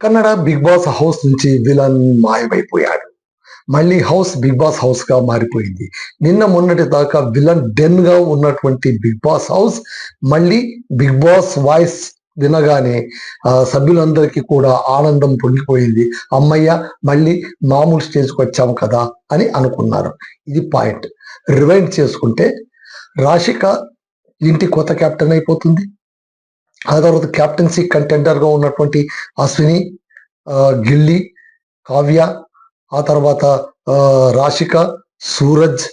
Kannada big boss house నుంచి villain మాయమైపోయాడు. మళ్ళీ house big boss house గా మారిపోయింది. నిన్న మొన్నటి దాకా విలన్ డెన్ గా ఉన్నటువంటి బిగ్ బాస్ హౌస్ మళ్ళీ బిగ్ బాస్ వాయిస్ వినగానే సభ్యులందరికీ కూడా ఆనందం పొంగిపోయింది. అమ్మయ్య, మళ్ళీ మామూలు స్టేజ్కి వచ్చాము కదా అని అనుకున్నారు. ఇది పాయింట్. రివైండ్ చేసుకుంటే రాశిక ఇంటి కొత్త కెప్టెన్ అయిపోతుంది. ఆ తర్వాత కెప్టెన్సీ కంటెండర్ గా ఉన్నటువంటి అశ్విని, గిల్లి, కావ్య, ఆ తర్వాత రాశిక, సూరజ్,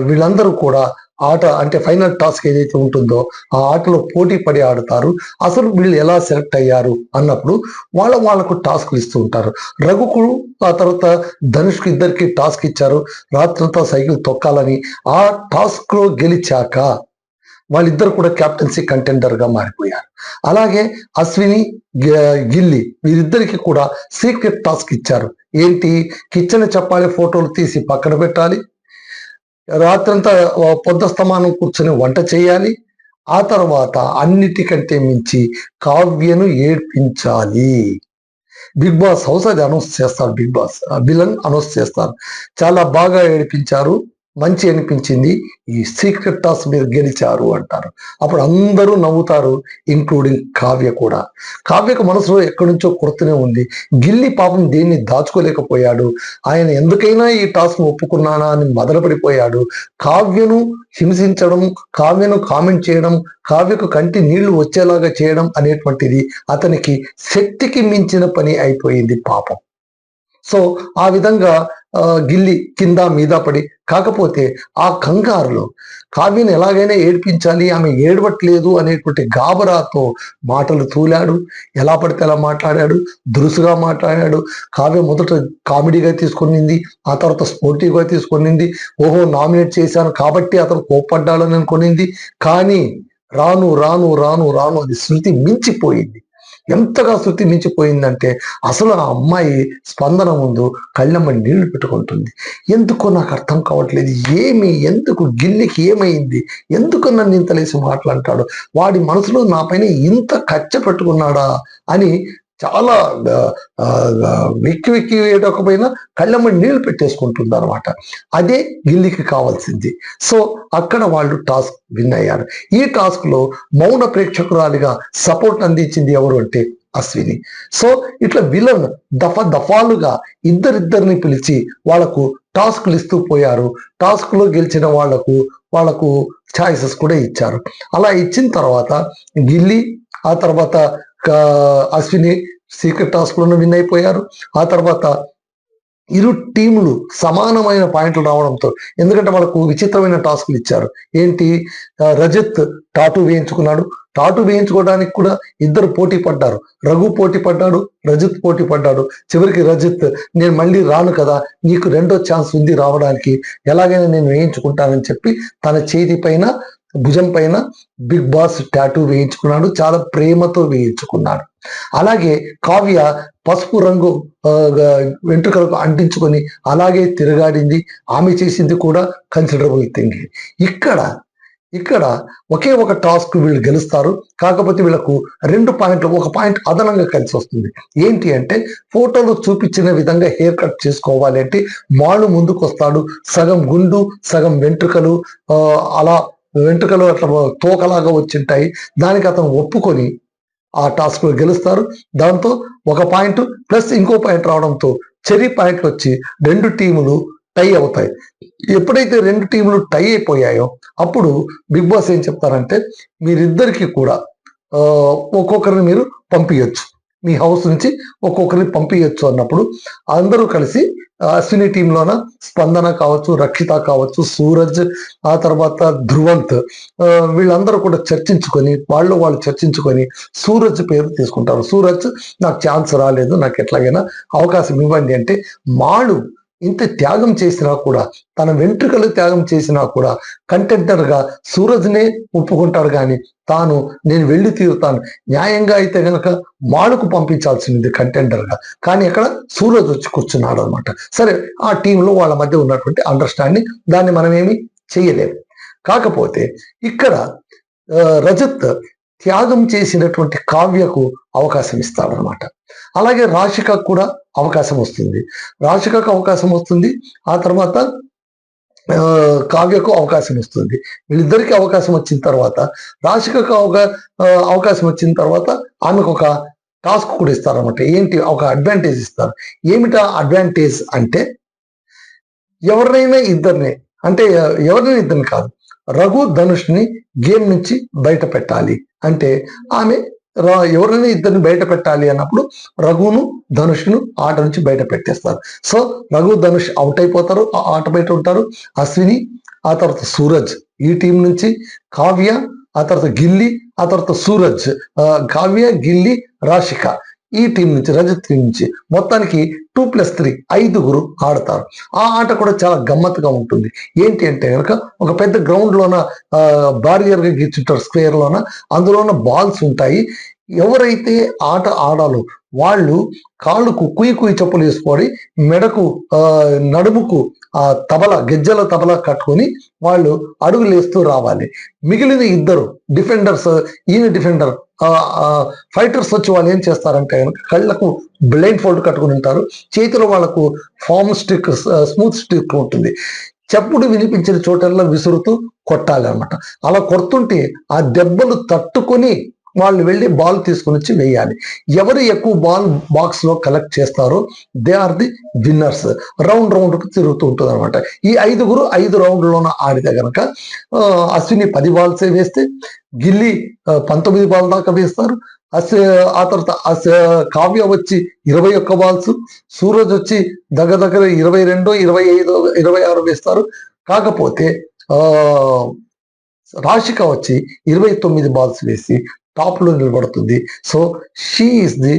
వీళ్ళందరూ కూడా ఆట అంటే ఫైనల్ టాస్క్ ఏదైతే ఉంటుందో ఆ ఆటలో పోటీ పడి ఆడుతారు. అసలు వీళ్ళు ఎలా సెలెక్ట్ అయ్యారు అన్నప్పుడు వాళ్ళకు టాస్క్లు ఇస్తూ ఉంటారు. రఘుకు ఆ తర్వాత ధనుష్కు ఇద్దరికి టాస్క్ ఇచ్చారు. రాత్రంతా సైకిల్ తొక్కాలని. ఆ టాస్క్ లో గెలిచాక వాళ్ళిద్దరు కూడా కెప్టెన్సీ కంటెండర్ గా మారిపోయారు. అలాగే అశ్విని, గిల్లి వీరిద్దరికి కూడా సీక్రెట్ టాస్క్ ఇచ్చారు. ఏంటి? కిచెన్ చెప్పాలి, ఫోటోలు తీసి పక్కన పెట్టాలి, రాత్రంతా పొద్దస్తమానం కూర్చొని వంట చేయాలి, ఆ తర్వాత అన్నిటికంటే మించి కావ్యను ఏడ్పించాలి. బిగ్ బాస్ హౌస్ అది అనౌన్స్ చేస్తారు. బిగ్ బాస్ విలన్ అనౌన్స్ చేస్తారు. చాలా బాగా ఏడిపించారు, మంచి అనిపించింది, ఈ సీక్రెట్ టాస్క్ మీరు గెలిచారు అంటారు. అప్పుడు అందరూ నవ్వుతారు, ఇంక్లూడింగ్ కావ్య కూడా. కావ్యకు మనసులో ఎక్కడి నుంచో కొడుతూనే ఉంది. గిల్లి పాపం దేన్ని దాచుకోలేకపోయాడు. ఆయన ఎందుకైనా ఈ టాస్క్ ఒప్పుకున్నానా అని మొదలుపడిపోయాడు. కావ్యను హింసించడం, కావ్యను కామెంట్ చేయడం, కావ్యకు కంటి నీళ్లు వచ్చేలాగా చేయడం అనేటువంటిది అతనికి శక్తికి మించిన పని అయిపోయింది పాపం. సో ఆ విధంగా గిల్లి కింద మీద పడి, కాకపోతే ఆ కంగారులో కావ్యను ఎలాగైనా ఏడ్పించాలి, ఆమె ఏడవట్లేదు అనేటువంటి గాబరాతో మాటలు తూలాడు. ఎలా పడితే అలా మాట్లాడాడు, దురుసుగా మాట్లాడాడు. కావ్య మొదట కామెడీగా తీసుకొనింది, ఆ తర్వాత స్పోర్టివ్గా తీసుకొనింది. ఓహో, నామినేట్ చేశాను కాబట్టి అతను కోప్పడ్డాడని అనుకునింది. కానీ రాను రాను రాను రాను అది శృతి మించిపోయింది. ఎంతగా శృతి మించిపోయిందంటే అసలు ఆ అమ్మాయి స్పందన ముందు కళ్ళమ్మ నీళ్లు పెట్టుకుంటుంది. ఎందుకో నాకు అర్థం కావట్లేదు, ఎందుకు గిల్లికి ఏమైంది, ఎందుకు నన్ను ఇంతలేసి మాట్లాంటాడు, వాడి మనసులో నా పైన ఇంత కచ్చ పెట్టుకున్నాడా అని చాలా వెక్కి వెక్కి వేయకపోయినా కళ్ళమ్మ నీళ్లు పెట్టేసుకుంటుంది అనమాట. అదే గిల్లికి కావాల్సింది. సో అక్కడ వాళ్ళు టాస్క్ విన్ అయ్యారు. ఈ టాస్క్ లో మౌన ప్రేక్షకురాలిగా సపోర్ట్ అందించింది ఎవరు అంటే అశ్విని. సో ఇట్లా విలన్ దఫాలుగా ఇద్దరిద్దరిని పిలిచి వాళ్లకు టాస్క్లు ఇస్తూ పోయారు. టాస్క్ లో గెలిచిన వాళ్లకు ఛాయిసెస్ కూడా ఇచ్చారు. అలా ఇచ్చిన తర్వాత గిల్లి, ఆ తర్వాత అశ్విని సీక్రెట్ టాస్క్ లోనే విన్ అయిపోయారు. ఆ తర్వాత ఇరు టీములు సమానమైన పాయింట్లు రావడంతో, ఎందుకంటే వాళ్ళకు విచిత్రమైన టాస్క్లు ఇచ్చారు. ఏంటి? రజత్ టాటూ వేయించుకున్నాడు. టాటూ వేయించుకోవడానికి కూడా ఇద్దరు పోటీ పడ్డారు. రఘు పోటీ పడ్డాడు, రజత్ పోటీ పడ్డాడు. చివరికి రజత్, నేను మళ్ళీ రాను కదా, నీకు రెండో ఛాన్స్ ఉంది రావడానికి, ఎలాగైనా నేను వేయించుకుంటానని చెప్పి తన చేతి పైన, భుజం పైన బిగ్ బాస్ టాటూ వేయించుకున్నాడు. చాలా ప్రేమతో వేయించుకున్నాడు. అలాగే కావ్య పసుపు రంగు వెంట్రుకలకు అంటించుకొని అలాగే తిరగాడింది. ఆమె చేసింది కూడా కన్సిడరబుల్ థింగ్. ఇక్కడ ఒకే ఒక టాస్క్ వీళ్ళు గెలుస్తారు. కాకపోతే వీళ్ళకు 2 పాయింట్లు, 1 పాయింట్ అదనంగా కలిసి వస్తుంది. ఏంటి అంటే, ఫోటోలో చూపించిన విధంగా హెయిర్ కట్ చేసుకోవాలి అంటే మాళ్ళు ముందుకు వస్తాడు. సగం గుండు, సగం వెంట్రుకలు, అలా వెంట్రుకలు అట్లా తోకలాగా వచ్చింటాయి. దానికి అతను ఒప్పుకొని ఆ టాస్క్ లో గెలుస్తారు. దాంతో 1 పాయింట్ ప్లస్ ఇంకో పాయింట్ రావడంతో చెరీ పాయింట్లు వచ్చి 2 టీములు టై అవుతాయి. ఎప్పుడైతే 2 టీములు టై అయిపోయాయో అప్పుడు బిగ్ బాస్ ఏం చెప్తారంటే, మీరిద్దరికి కూడా ఒక్కొక్కరిని మీరు పంపించచ్చు, మీ హౌస్ నుంచి ఒక్కొక్కరిని పంపించచ్చు అన్నప్పుడు అందరూ కలిసి అశ్విని టీంలోన స్పందన కావచ్చు, రక్షిత కావచ్చు, సూరజ్, ఆ తర్వాత ధ్రువంత్, వీళ్ళందరూ కూడా చర్చించుకొని వాళ్ళు చర్చించుకొని సూరజ్ పేరు తీసుకుంటారు. సూరజ్, నాకు ఛాన్స్ రాలేదు, నాకు ఎట్లాగైనా అవకాశం ఇవ్వండి అంటే, మాడు ఇంత త్యాగం చేసినా కూడా, తన వెంట్రుకలు త్యాగం చేసినా కూడా కంటెంటర్ గా సూరజ్నే ఒప్పుకుంటాడు. కానీ తాను నేను వెళ్ళి తీరుతాను, న్యాయంగా అయితే గనక మాడుకు పంపించాల్సింది కంటెంటర్ గా, కానీ అక్కడ సూరజ్ వచ్చి కూర్చున్నాడు అనమాట. సరే, ఆ టీంలో వాళ్ళ మధ్య ఉన్నటువంటి అండర్స్టాండింగ్, దాన్ని మనం ఏమి చెయ్యలేము. కాకపోతే ఇక్కడ రజత్ త్యాగం చేసినటువంటి కావ్యకు అవకాశం ఇస్తాడనమాట. అలాగే రాశికకు కూడా అవకాశం వస్తుంది. రాశికకు అవకాశం వస్తుంది, ఆ తర్వాత కావ్యకు అవకాశం వస్తుంది. వీళ్ళిద్దరికీ అవకాశం వచ్చిన తర్వాత రాశికకు అవకాశం వచ్చిన తర్వాత ఆమెకు ఒక టాస్క్ కూడా ఇస్తారన్నమాట. ఏంటి, ఒక అడ్వాంటేజ్ ఇస్తారు. ఏమిటా అడ్వాంటేజ్ అంటే, ఎవరినైనా ఇద్దరిని, అంటే ఎవరినైనా ఇద్దరిని కాదు, రఘు ధనుష్ని గేమ్ నుంచి బయట పెట్టాలి అంటే ఆమె ఎవరైనా ఇద్దరిని బయట పెట్టాలి అన్నప్పుడు రఘును ధనుష్ను ఆట నుంచి బయట పెట్టేస్తారు. సో రఘు ధనుష్ అవుట్ అయిపోతారు, ఆట బయట ఉంటారు. అశ్విని, ఆ తర్వాత సూరజ్ ఈ టీం నుంచి, కావ్య, ఆ తర్వాత గిల్లి, ఆ తర్వాత సూరజ్, కావ్య, గిల్లి, రాశిక ఈ టీం నుంచి, రజత్ టీం నుంచి మొత్తానికి 2+3 5గురు ఆడతారు. ఆ ఆట కూడా చాలా గమ్మత్తుగా ఉంటుంది. ఏంటి అంటే కనుక ఒక పెద్ద గ్రౌండ్ లోన బారియర్ గా గీర్చుంటారు, స్క్వేర్ లోన, అందులోన బాల్స్ ఉంటాయి. ఎవరైతే ఆట ఆడాలో వాళ్ళు కాళ్ళకు కుయ్యి చెప్పులు వేసుకొని మెడకు నడుముకు తబల, గెజ్జల తబల కట్టుకొని వాళ్ళు అడుగులేస్తూ రావాలి. మిగిలిన ఇద్దరు డిఫెండర్స్, ఈయన డిఫెండర్, ఫైటర్స్ వచ్చి వాళ్ళు ఏం చేస్తారంటే కళ్ళకు బ్లైండ్ ఫోల్డ్ కట్టుకుని ఉంటారు. చేతిలో వాళ్ళకు ఫామ్ స్టిక్, స్మూత్ స్టిక్ ఉంటుంది. చెప్పుడు వినిపించిన చోటల్లో విసురుతూ కొట్టాలి అనమాట. అలా కొడుతుంటే ఆ దెబ్బలు తట్టుకొని వాళ్ళు వెళ్ళి బాల్ తీసుకుని వచ్చి వేయాలి. ఎవరు ఎక్కువ బాల్ బాక్స్ లో కలెక్ట్ చేస్తారో they are the winners. Round కు తిరుగుతూ ఉంటుంది అనమాట. ఈ 5గురు 5 రౌండ్లోన ఆడితే గనక అశ్విని 10 బాల్సే వేస్తే, గిల్లి 19 బాల్ దాకా వేస్తారు. ఆ తర్వాత కావ్య వచ్చి 21 బాల్స్, సూరజ్ వచ్చి దగ్గర 22, 25, 26 వేస్తారు. కాకపోతే రాశిక వచ్చి 29 బాల్స్ వేసి టాప్ లో నిలబడుతుంది. So she is the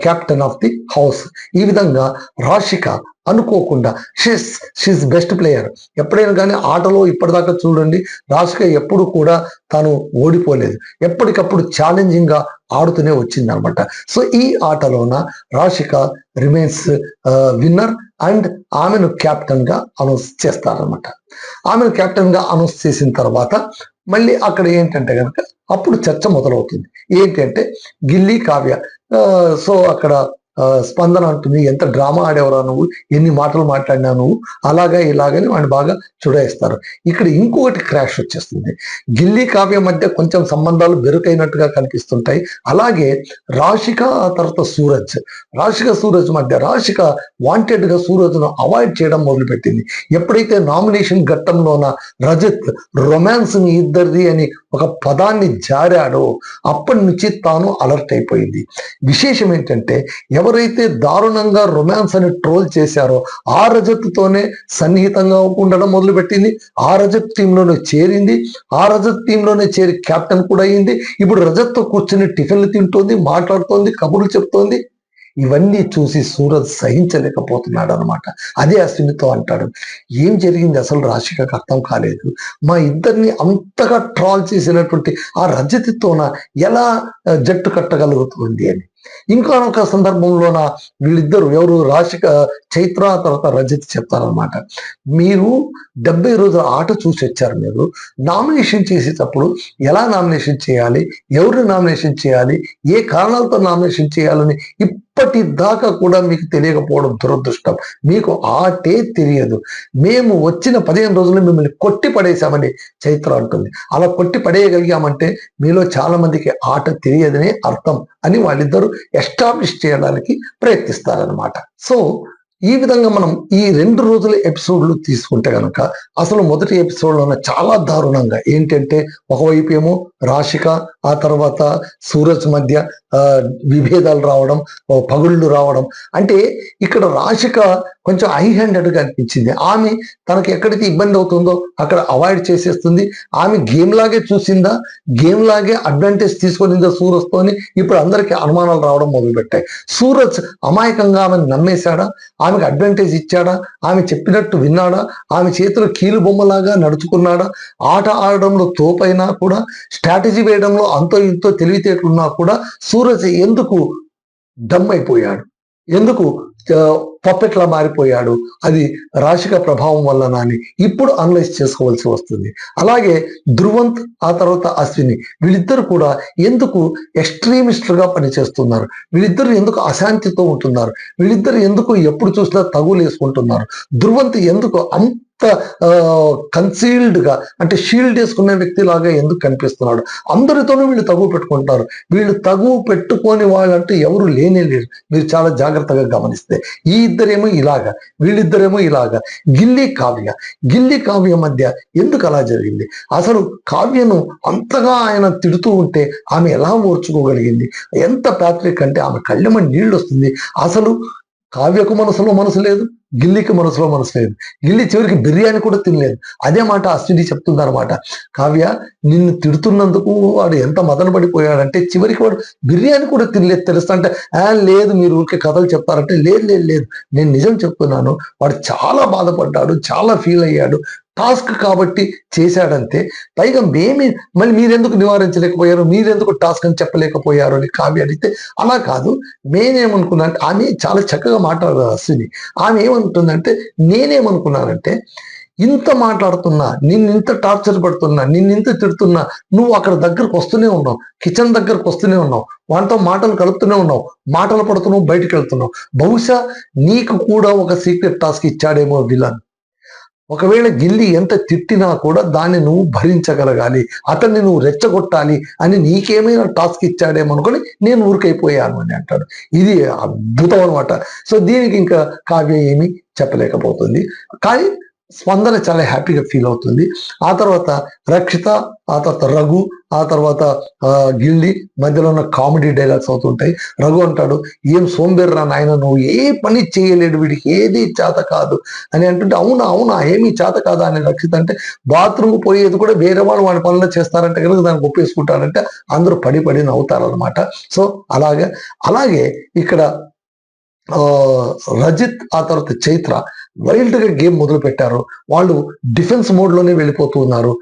captain of the house. ఈ విధంగా రాశిక అనుకోకుండా షీస్ బెస్ట్ ప్లేయర్. ఎప్పుడైనా కానీ ఆటలో ఇప్పటిదాకా చూడండి, రాశిక ఎప్పుడు కూడా తాను ఓడిపోలేదు, ఎప్పటికప్పుడు ఛాలెంజింగ్ గా ఆడుతూనే వచ్చింది అనమాట. సో ఈ ఆటలోన రాశిక రిమైన్స్ విన్నర్ అండ్ ఆమెను క్యాప్టెన్ గా అనౌన్స్ చేస్తారనమాట. ఆమెను క్యాప్టెన్ గా అనౌన్స్ చేసిన తర్వాత మళ్ళీ అక్కడ ఏంటంటే కనుక అప్పుడు చర్చ మొదలవుతుంది. ఏంటంటే గిల్లి, కావ్య, సో అక్కడ స్పందన అంటుంది, ఎంత డ్రామా ఆడేవరా నువ్వు, ఎన్ని మాటలు మాట్లాడినా నువ్వు, అలాగా ఇలాగని వాడిని బాగా చుడేస్తారు. ఇక్కడ ఇంకొకటి క్రాష్ వచ్చేస్తుంది. గిల్లి, కావ్య మధ్య కొంచెం సంబంధాలు బెరుకైనట్టుగా కనిపిస్తుంటాయి. అలాగే రాశిక, ఆ తర్వాత రాశిక సూరజ్ మధ్య రాశిక వాంటెడ్ గా సూరజ్ను అవాయిడ్ చేయడం మొదలుపెట్టింది. ఎప్పుడైతే నామినేషన్ ఘట్టంలోన రజత్ రొమాన్స్ ని ఇద్దరిది అని ఒక పదాన్ని జారాడో అప్పటి నుంచి తాను అలర్ట్ అయిపోయింది. విశేషం ఏంటంటే ఎవరైతే దారుణంగా రొమాన్స్ అని ట్రోల్ చేశారో ఆ రజత్తోనే సన్నిహితంగా ఉండడం మొదలుపెట్టింది. ఆ రజత్ టీంలోనే చేరింది, ఆ రజత్ టీంలోనే చేరి కెప్టెన్ కూడా అయింది. ఇప్పుడు రజత్తో కూర్చొని టిఫిన్లు తింటోంది, మాట్లాడుతోంది, కబుర్లు చెప్తోంది. ఇవన్నీ చూసి సూరజ్ సహించలేకపోతున్నాడు అనమాట. అదే అశ్వినితో అంటాడు, ఏం జరిగింది అసలు రాశికకు అర్థం కాలేదు, మా ఇద్దరిని అంతగా ట్రాల్ చేసినటువంటి ఆ రజతితోన ఎలా జట్టు కట్టగలుగుతుంది అని. ఇంకా ఒక సందర్భంలోన వీళ్ళిద్దరు, ఎవరు రాశిక, చైత్ర తర్వాత రజత్ చెప్తారనమాట, మీరు 70 రోజుల ఆట చూసి వచ్చారు, మీరు నామినేషన్ చేసేటప్పుడు ఎలా నామినేషన్ చేయాలి, ఎవరిని నామినేషన్ చేయాలి, ఏ కారణాలతో నామినేషన్ చేయాలని ఇప్పటిదాకా కూడా మీకు తెలియకపోవడం దురదృష్టం. మీకు ఆటే తెలియదు. మేము వచ్చిన 15 రోజులు మిమ్మల్ని కొట్టి పడేశామని చైత్ర అంటుంది. అలా కొట్టి పడేయగలిగామంటే మీలో చాలా మందికి ఆట తెలియదనే అర్థం అని వాళ్ళిద్దరూ ఎస్టాబ్లిష్ చేయడానికి ప్రయత్నిస్తారనమాట. సో ఈ విధంగా మనం ఈ 2 రోజుల ఎపిసోడ్లు తీసుకుంటే కనుక అసలు మొదటి ఎపిసోడ్లోనే చాలా దారుణంగా ఏంటంటే, ఒకవైపు ఏమో రాశిక, ఆ తర్వాత సూరజ్ మధ్య విభేదాలు రావడం, పగుళ్ళు రావడం. అంటే ఇక్కడ రాశిక కొంచెం హై హ్యాండెడ్గా అనిపించింది. ఆమె తనకి ఎక్కడికి ఇబ్బంది అవుతుందో అక్కడ అవాయిడ్ చేసేస్తుంది. ఆమె గేమ్ లాగే చూసిందా, గేమ్ లాగే అడ్వాంటేజ్ తీసుకొనిందా సూరజ్తోని, ఇప్పుడు అందరికీ అనుమానాలు రావడం మొదలుపెట్టాయి. సూరజ్ అమాయకంగా ఆమెను నమ్మేశాడా, ఆమెకు అడ్వాంటేజ్ ఇచ్చాడా, ఆమె చెప్పినట్టు విన్నాడా, ఆమె చేతిలో కీలు బొమ్మలాగా నడుచుకున్నాడా, ఆట ఆడడంలో తోపైనా కూడా, స్ట్రాటజీ వేయడంలో అంతో ఇంతో తెలివితేటలున్నా కూడా సూరజ్ ఎందుకు డమ్ అయిపోయాడు? ఎందుకు పప్పెట్లా మారిపోయాడు, అది రాశిక ప్రభావం వలన అని ఇప్పుడు అనలైజ్ చేసుకోవాల్సి వస్తుంది. అలాగే ధ్రువంత్ ఆ తర్వాత అశ్విని వీళ్ళిద్దరు కూడా ఎందుకు ఎక్స్ట్రీమిస్ట్గా పనిచేస్తున్నారు, వీళ్ళిద్దరు ఎందుకు అశాంతితో ఉంటున్నారు, వీళ్ళిద్దరు ఎందుకు ఎప్పుడు చూసినా తగులు వేసుకుంటున్నారు, ధ్రువంత్ ఎందుకు అంత కన్సీల్డ్ గా అంటే షీల్డ్ వేసుకునే వ్యక్తి లాగా ఎందుకు కనిపిస్తున్నాడు, అందరితోనూ వీళ్ళు తగువ పెట్టుకుంటున్నారు. వీళ్ళు తగువ పెట్టుకొని వాళ్ళంటూ ఎవరు లేనే లేరు. మీరు చాలా జాగ్రత్తగా గమనిస్తే ఈ ఇద్దరేమో ఇలాగా, వీళ్ళిద్దరేమో ఇలాగా. గిల్లి కావ్య మధ్య ఎందుకు అలా జరిగింది, అసలు కావ్యను అంతగా ఆయన తిడుతూ ఉంటే ఆమె ఎలా ఓర్చుకోగలిగింది, ఎంత ప్యాట్రిక్ అంటే ఆమె కళ్ళెమ నీళ్ళు వస్తుంది. అసలు కావ్యకు మనసులో మనసు లేదు, గిల్లికి మనసులో మనసు లేదు. గిల్లి చివరికి బిర్యానీ కూడా తినలేదు. అదే మాట అశ్విని చెప్తుంది అనమాట. కావ్య నిన్ను తిడుతున్నందుకు వాడు ఎంత మదన పడిపోయాడంటే చివరికి వాడు బిర్యానీ కూడా తినలేదు తెలుస్తా అంటే, లేదు మీరు ఊరికే కథలు చెప్తారంటే, లేదు నేను నిజం చెప్తున్నాను, వాడు చాలా బాధపడ్డాడు, చాలా ఫీల్ అయ్యాడు, టాస్క్ కాబట్టి చేశాడంతే. పైగా మళ్ళీ మీరెందుకు నివారించలేకపోయారు, మీరెందుకు టాస్క్ అని చెప్పలేకపోయారు అని కావ్య అడిగితే, అలా కాదు నేనేమనుకున్నా అంటే, ఆమె చాలా చక్కగా మాట్లాడదు అశ్విని. ఆమె ఏమనుకుంటుందంటే, నేనేమనుకున్నానంటే ఇంత మాట్లాడుతున్నా, నిన్నింత టార్చర్ పడుతున్నా, నిన్నింత తిడుతున్నా, నువ్వు అక్కడ దగ్గరకు వస్తూనే ఉన్నావు, కిచెన్ దగ్గరకు వస్తూనే ఉన్నావు, వాటితో మాటలు కలుపుతూనే ఉన్నావు, మాటలు పడుతున్నావు, బయటికి వెళ్తున్నావు. బహుశా నీకు కూడా ఒక సీక్రెట్ టాస్క్ ఇచ్చాడేమో విలన్. ఒకవేళ గిల్లి ఎంత తిట్టినా కూడా దాన్ని నువ్వు భరించగలగాలి, అతన్ని నువ్వు రెచ్చగొట్టాలి అని నీకేమైనా టాస్క్ ఇచ్చాడేమో అనుకొని నేను ఊరికైపోయాను అని అంటాడు. ఇది అద్భుతం అనమాట. సో దీనికి ఇంకా కావ్య ఏమీ చెప్పలేకపోతుంది, కానీ స్పందన చాలా హ్యాపీగా ఫీల్ అవుతుంది. ఆ తర్వాత రక్షిత, ఆ తర్వాత రఘు, ఆ తర్వాత గిల్లి మధ్యలో ఉన్న కామెడీ డైలాగ్స్ అవుతుంటాయి. రఘు అంటాడు, ఏం సోంబేర్రా నాయన, నువ్వు ఏ పని చేయలేడు, వీడికి ఏది చేత కాదు అని అంటుంటే, అవునా ఏమీ చేత కాదా అని రక్షిత అంటే, బాత్రూమ్ పోయేది కూడా వేరే వాళ్ళు వాడి పనులు చేస్తారంటే కనుక దాన్ని ఒప్పేసుకుంటారంటే అందరూ పడి నవ్వుతారనమాట. సో అలాగే ఇక్కడ రజిత్ ఆ తర్వాత చైత్ర వైల్డ్ గా గేమ్ మొదలు పెట్టారు. వాళ్ళు డిఫెన్స్ మోడ్ లోనే వెళ్ళిపోతూ ఉన్నారు,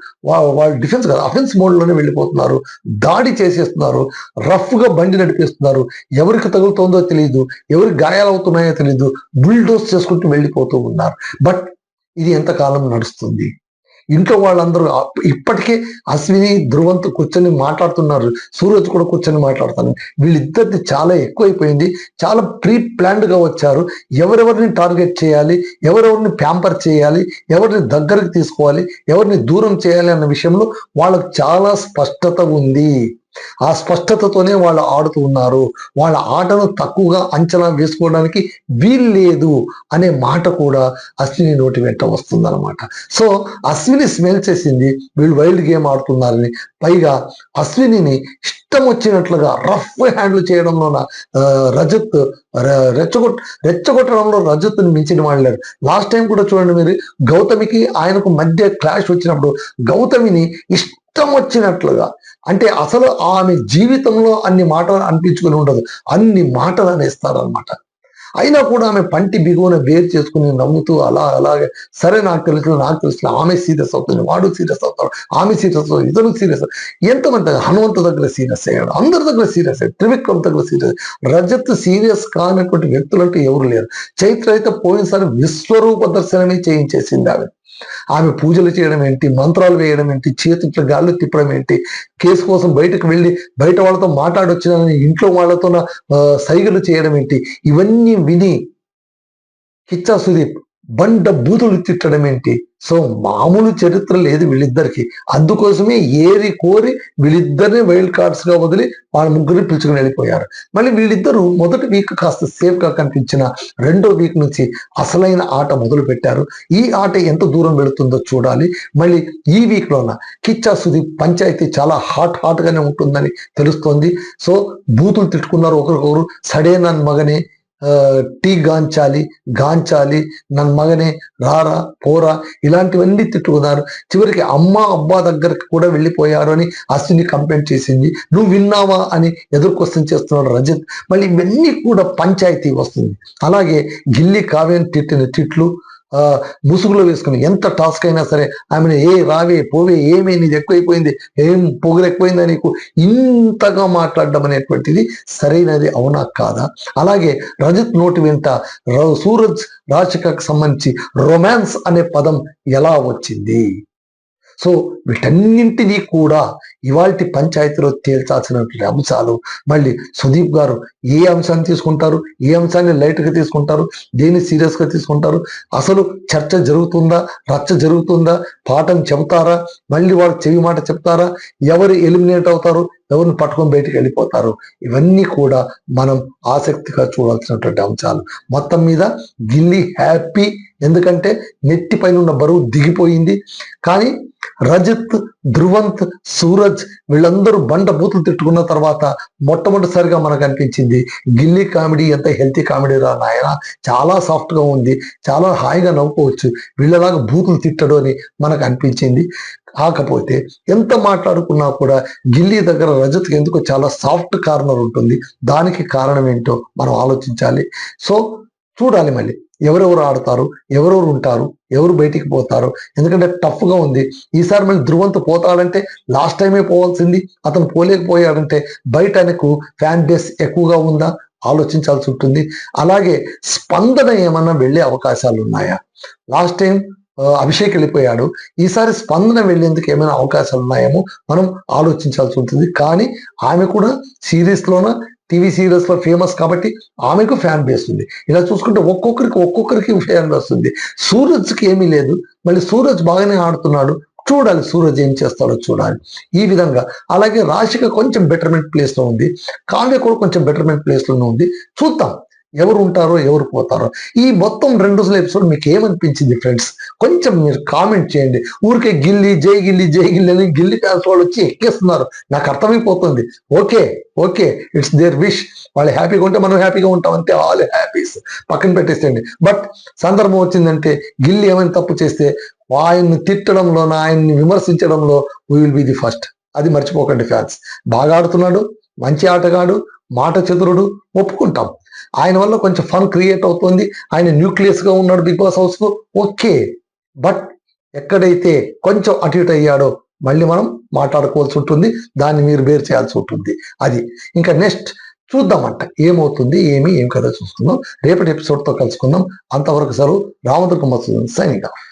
వాళ్ళు డిఫెన్స్ కాదు అఫెన్స్ మోడ్ లోనే వెళ్ళిపోతున్నారు, దాడి చేసేస్తున్నారు, రఫ్ గా బండి నడిపిస్తున్నారు, ఎవరికి తగులుతోందో తెలియదు, ఎవరికి గాయాలవుతున్నాయో తెలియదు, బుల్డోస్ చేసుకుంటూ వెళ్ళిపోతూ ఉన్నారు. బట్ ఇది ఎంతకాలం నడుస్తుంది? ఇంట్లో వాళ్ళందరూ ఇప్పటికే అశ్విని ధ్రువంత్ కూర్చొని మాట్లాడుతున్నారు, సూరజ్ కూడా కూర్చొని మాట్లాడుతున్నారు. వీళ్ళిద్దరిది చాలా ఎక్కువైపోయింది, చాలా ప్రీ ప్లాన్డ్ గా వచ్చారు. ఎవరెవరిని టార్గెట్ చేయాలి, ఎవరెవరిని ప్యాంపర్ చేయాలి, ఎవరిని దగ్గరకు తీసుకోవాలి, ఎవరిని దూరం చేయాలి అన్న విషయంలో వాళ్ళకు చాలా స్పష్టత ఉంది. ఆ స్పష్టతతోనే వాళ్ళు ఆడుతూ ఉన్నారు. వాళ్ళ ఆటను తక్కువగా అంచనా వేసుకోవడానికి వీల్లేదు అనే మాట కూడా అశ్విని నోటి వెంట వస్తుందన్నమాట. సో అశ్విని స్మెల్ చేసింది వీళ్ళు వైల్డ్ గేమ్ ఆడుతున్నారని. పైగా అశ్వినిని ఇష్టం వచ్చినట్లుగా రఫ్ హ్యాండిల్ చేయడంలో రజత్ రెచ్చగొట్టడంలో రజత్ని మించిన వాళ్ళు లేరు. లాస్ట్ టైం కూడా చూడండి మీరు, గౌతమికి ఆయనకు మధ్య క్లాష్ వచ్చినప్పుడు గౌతమిని ఇష్టం వచ్చినట్లుగా, అంటే అసలు ఆమె జీవితంలో అన్ని మాటలు అనిపించుకుని ఉండదు, అన్ని మాటలు అనేస్తారనమాట. అయినా కూడా ఆమె పంటి బిగువన వేరు చేసుకుని నవ్వుతూ అలాగే సరే నాకు తెలుసు, ఆమె సీరియస్ అవుతుంది, వాడు సీరియస్ అవుతాడు, ఆమె సీరియస్ అవుతుంది, ఇతను సీరియస్. ఎంతమంది హనుమంతు దగ్గర సీరియస్ అయ్యాడు, అందరి దగ్గర సీరియస్ అయ్యాడు, త్రివిక్రమ్ దగ్గర సీరియస్. రజత్ సీరియస్ కానటువంటి వ్యక్తులు అంటే ఎవరు లేరు. చైత్ర అయితే పోయినసారి విశ్వరూప దర్శనమే చేయించేసింది. ఆమె పూజలు చేయడం ఏంటి, మంత్రాలు వేయడం ఏంటి, చేతులు గాల్లో తిప్పడం ఏంటి, కేసు కోసం బయటకు వెళ్ళి బయట వాళ్ళతో మాట్లాడొచ్చిన ఇంట్లో వాళ్ళతో సైగలు చేయడం ఏంటి, ఇవన్నీ విని కిచ్చా సుదీప్ బండ బూతులు తిట్టడం ఏంటి. సో మామూలు చరిత్ర లేదు వీళ్ళిద్దరికి. అందుకోసమే ఏరి కోరి వీళ్ళిద్దరిని వైల్డ్ కార్డ్స్ గా వదిలి వాళ్ళ ముగ్గురిని పిలుచుకుని వెళ్ళిపోయారు. మళ్ళీ వీళ్ళిద్దరూ మొదటి వీక్ కాస్త సేఫ్ గా కనిపించిన రెండో వీక్ నుంచి అసలైన ఆట మొదలు పెట్టారు. ఈ ఆట ఎంత దూరం వెళుతుందో చూడాలి. మళ్ళీ ఈ వీక్ లోన కిచ్చా సుదీప్ పంచాయతీ చాలా హాట్ గానే ఉంటుందని తెలుస్తోంది. సో బూతులు తిట్టుకున్నారు ఒకరికొకరు, సడే నన్ మగనే, టీ గాంచాలి నన్ మగనే, రారా పోరా, ఇలాంటివన్నీ తిట్టుకున్నారు. చివరికి అమ్మ అబ్బా దగ్గరికి కూడా వెళ్ళిపోయారు అని అశ్విని కంప్లైంట్ చేసింది. నువ్వు విన్నావా అని ఎదురు క్వశ్చన్ చేస్తున్నాడు రజత్. మళ్ళీ ఇవన్నీ కూడా పంచాయతీ వస్తుంది. అలాగే గిల్లి కావ్యం తిట్టిన తిట్లు, ముసుగులో వేసుకుని ఎంత టాస్క్ అయినా సరే ఆమెను రావే పోవే ఏమే నీది ఎక్కువైపోయింది, ఏం పొగులు ఎక్కువైందా నీకు, ఇంతగా మాట్లాడడం అనేటువంటిది సరైనది అవునా కాదా? అలాగే రజత్ నోటి వెంట సూరజ్ రాశికకు సంబంధించి రొమాన్స్ అనే పదం ఎలా వచ్చింది? సో వీటన్నింటినీ కూడా ఇవాల్టి పంచాయతీలో తేల్చాల్సినటువంటి అంశాలు. మళ్ళీ సుదీప్ గారు ఏ అంశాన్ని తీసుకుంటారు, ఏ అంశాన్ని లైట్గా తీసుకుంటారు, దేన్ని సీరియస్గా తీసుకుంటారు, అసలు చర్చ జరుగుతుందా, రచ్చ జరుగుతుందా, పాఠం చెబుతారా, మళ్ళీ వాళ్ళు చెవి మాట చెప్తారా, ఎవరు ఎలిమినేట్ అవుతారు, ఎవరిని పట్టుకొని బయటికి వెళ్ళిపోతారు, ఇవన్నీ కూడా మనం ఆసక్తిగా చూడాల్సినటువంటి అంశాలు. మొత్తం మీద గిల్లీ హ్యాపీ, ఎందుకంటే నెత్తి పైన ఉన్న బరువు దిగిపోయింది. కానీ రజత్, ధ్రువంత్, సూరజ్ వీళ్ళందరూ బండ బూతులు తిట్టుకున్న తర్వాత మొట్టమొదటిసారిగా మనకు అనిపించింది గిల్లీ కామెడీ ఎంత హెల్తీ కామెడీ రా నాయన, చాలా సాఫ్ట్ గా ఉంది, చాలా హాయిగా నవ్వుకోవచ్చు, వీళ్ళలాగా బూతులు తిట్టడు అని మనకు అనిపించింది. కాకపోతే ఎంత మాట్లాడుకున్నా కూడా గిల్లీ దగ్గర రజత్కి ఎందుకో చాలా సాఫ్ట్ కార్నర్ ఉంటుంది. దానికి కారణం ఏంటో మనం ఆలోచించాలి. సో చూడాలి మళ్ళీ ఎవరెవరు ఆడతారు, ఎవరెవరు ఉంటారు, ఎవరు బయటికి పోతారు. ఎందుకంటే టఫ్ గా ఉంది. ఈసారి మళ్ళీ ధ్రువంత్ పోతాడంటే లాస్ట్ టైమే పోవాల్సింది, అతను పోలేకపోయాడంటే బయట ఆయనకు ఫ్యాన్ బేస్ ఎక్కువగా ఉందా ఆలోచించాల్సి ఉంటుంది. అలాగే స్పందన ఏమన్నా వెళ్ళే అవకాశాలు ఉన్నాయా? లాస్ట్ టైం అభిషేక్ వెళ్ళిపోయాడు, ఈసారి స్పందన వెళ్ళేందుకు ఏమైనా అవకాశాలు ఉన్నాయేమో మనం ఆలోచించాల్సి ఉంటుంది. కానీ ఆమె కూడా సిరీస్ లోన టీవీ సీరియల్స్ లో ఫేమస్ కాబట్టి ఆమెకు ఫ్యాన్ బేస్ ఉంది. ఇలా చూసుకుంటే ఒక్కొక్కరికి ఫ్యాన్ బేస్ ఉంది. సూరజ్కి ఏమీ లేదు. మళ్ళీ సూరజ్ బాగానే ఆడుతున్నాడు, చూడాలి సూరజ్ ఏం చేస్తాడో చూడాలి. ఈ విధంగా అలాగే రాశిక కొంచెం బెటర్మెంట్ ప్లేస్ లో ఉంది, కావ్య కూడా కొంచెం బెటర్మెంట్ ప్లేస్ లోనే ఉంది. చూద్దాం ఎవరు ఉంటారో ఎవరు పోతారో. ఈ మొత్తం 2 రోజుల ఎపిసోడ్ మీకు ఏమనిపించింది ఫ్రెండ్స్? కొంచెం మీరు కామెంట్ చేయండి. ఊరికే గిల్లీ జై గిల్లీ జై గిల్లీ అని గిల్లీ ఫ్యాన్స్ వాళ్ళు వచ్చి ఎక్కేస్తున్నారు, నాకు అర్థమైపోతుంది. ఓకే ఇట్స్ దేర్ విష్, వాళ్ళు హ్యాపీగా ఉంటే మనం హ్యాపీగా ఉంటాం, అంతే, ఆల్ హ్యాపీస్ పక్కన పెట్టేసేయండి. బట్ సందర్భం వచ్చిందంటే గిల్లీ ఏమైనా తప్పు చేస్తే ఆయన్ని తిట్టడంలో, ఆయన్ని విమర్శించడంలో we will be the first. అది మర్చిపోకండి ఫ్యాన్స్. బాగా ఆడుతున్నాడు, మంచి ఆటగాడు, మాట చతురుడు, ఒప్పుకుంటాం. ఆయన వల్ల కొంచెం ఫన్ క్రియేట్ అవుతుంది, ఆయన న్యూక్లియస్ గా ఉన్నాడు బిగ్ బాస్ హౌస్ కు, ఓకే. బట్ ఎక్కడైతే కొంచెం అటు ఇటు అయ్యాడో మళ్ళీ మనం మాట్లాడుకోవాల్సి ఉంటుంది, దాన్ని మీరు బేర్ చేయాల్సి ఉంటుంది. అది ఇంకా నెక్స్ట్ చూద్దామంట ఏమవుతుంది, ఏం కదా చూసుకుందాం. రేపటి ఎపిసోడ్ తో కలుసుకుందాం. అంతవరకు సెలవు. Ramadurga Masudan signing off.